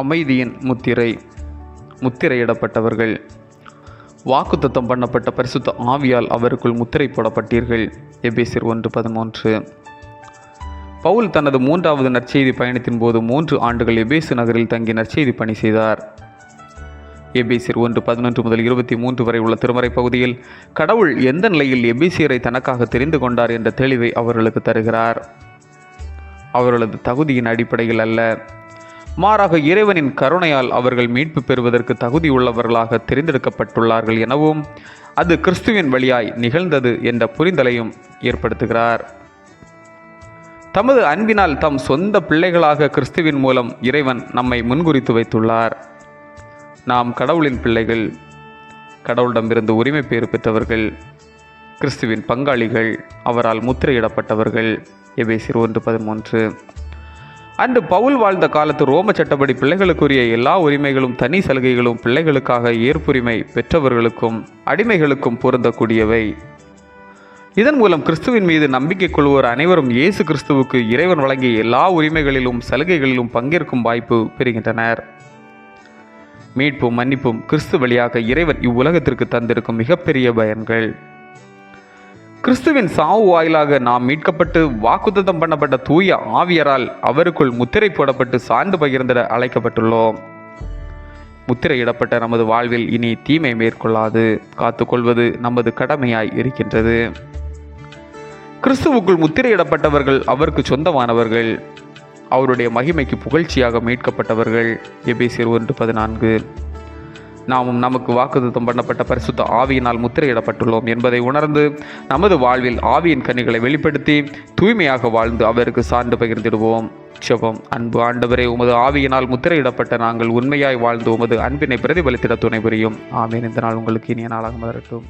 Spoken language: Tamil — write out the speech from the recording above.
அமைதியின் முத்திரை. முத்திரையிடப்பட்டவர்கள். வாக்குத்தத்தம் பண்ணப்பட்ட பரிசுத்த ஆவியால் அவருக்குள் முத்திரை போடப்பட்டீர்கள். எபேசியர் 1:13. பவுல் தனது 3வது நற்செய்தி பயணத்தின் போது 3 ஆண்டுகள் எபேசு நகரில் தங்கி நற்செய்தி பணி செய்தார். எபேசியர் 1:11 முதல் 23 வரை உள்ள திருமறை பகுதியில் கடவுள் எந்த நிலையில் எபேசியரை தனக்காக தெரிந்து கொண்டார் என்ற தெளிவை அவர்களுக்கு தருகிறார். அவர்களது தகுதியின் அடிப்படையில் அல்ல, மாறாக இறைவனின் கருணையால் அவர்கள் மீட்பு பெறுவதற்கு தகுதியுள்ளவர்களாக தெரிந்தெடுக்கப்பட்டுள்ளார்கள் எனவும் அது கிறிஸ்துவின் வழியாய் நிகழ்ந்தது என்ற புரிதலையும் ஏற்படுத்துகிறார். தமது அன்பினால் தம் சொந்த பிள்ளைகளாக கிறிஸ்துவின் மூலம் இறைவன் நம்மை முன்குறித்து வைத்துள்ளார். நாம் கடவுளின் பிள்ளைகள், கடவுளிடமிருந்து உரிமை பேறு பெற்றவர்கள், கிறிஸ்துவின் பங்காளிகள், அவரால் முத்திரையிடப்பட்டவர்கள். எபேசியர் 1:13. அன்று பவுல் வாழ்ந்த காலத்து ரோம சட்டப்படி பிள்ளைகளுக்குரிய எல்லா உரிமைகளும் தனி சலுகைகளும் பிள்ளைகளுக்காக ஏற்புரிமை பெற்றவர்களுக்கும் அடிமைகளுக்கும் பொருந்தக்கூடியவை. இதன் மூலம் கிறிஸ்துவின் மீது நம்பிக்கை கொள்வோர் அனைவரும் இயேசு கிறிஸ்துவுக்கு இறைவன் வழங்கிய எல்லா உரிமைகளிலும் சலுகைகளிலும் பங்கேற்கும் வாய்ப்பு பெறுகின்றனர். மீட்பும் மன்னிப்பும் கிறிஸ்து வழியாக இறைவன் இவ்வுலகத்திற்கு தந்திருக்கும் மிகப்பெரிய பயன்கள். கிறிஸ்துவின் சாவு வாயிலாக நாம் மீட்கப்பட்டு வாக்குத்தத்தம் பண்ணப்பட்ட தூய ஆவியரால் அவருக்குள் முத்திரை போடப்பட்டு சார்ந்து பகிர்ந்திட அழைக்கப்பட்டுள்ளோம். முத்திரையிடப்பட்ட நமது வாழ்வில் இனி தீமை மேற்கொள்ளாது காத்துக்கொள்வது நமது கடமையாய் இருக்கின்றது. கிறிஸ்துவுக்குள் முத்திரையிடப்பட்டவர்கள் அவருக்கு சொந்தமானவர்கள், அவருடைய மகிமைக்கு புகழ்ச்சியாக மீட்கப்பட்டவர்கள். எபேசியர் 1:14. நாமும் நமக்கு வாக்குத்தத்தம் பண்ணப்பட்ட பரிசுத்த ஆவியினால் முத்திரையிடப்பட்டுள்ளோம் என்பதை உணர்ந்து நமது வாழ்வில் ஆவியின் கனிகளை வெளிப்படுத்தி தூய்மையாக வாழ்ந்து அவருக்கு சான்று பகிர்ந்திடுவோம். ஜெபம். அன்பு ஆண்டவரே, உமது ஆவியினால் முத்திரையிடப்பட்ட நாங்கள் உண்மையாய் வாழ்ந்து உமது அன்பினை பிரதிபலித்திட துணை புரியும். ஆமேன். இந்த நாள் உங்களுக்கு இனிய நாளாக மலரட்டும்.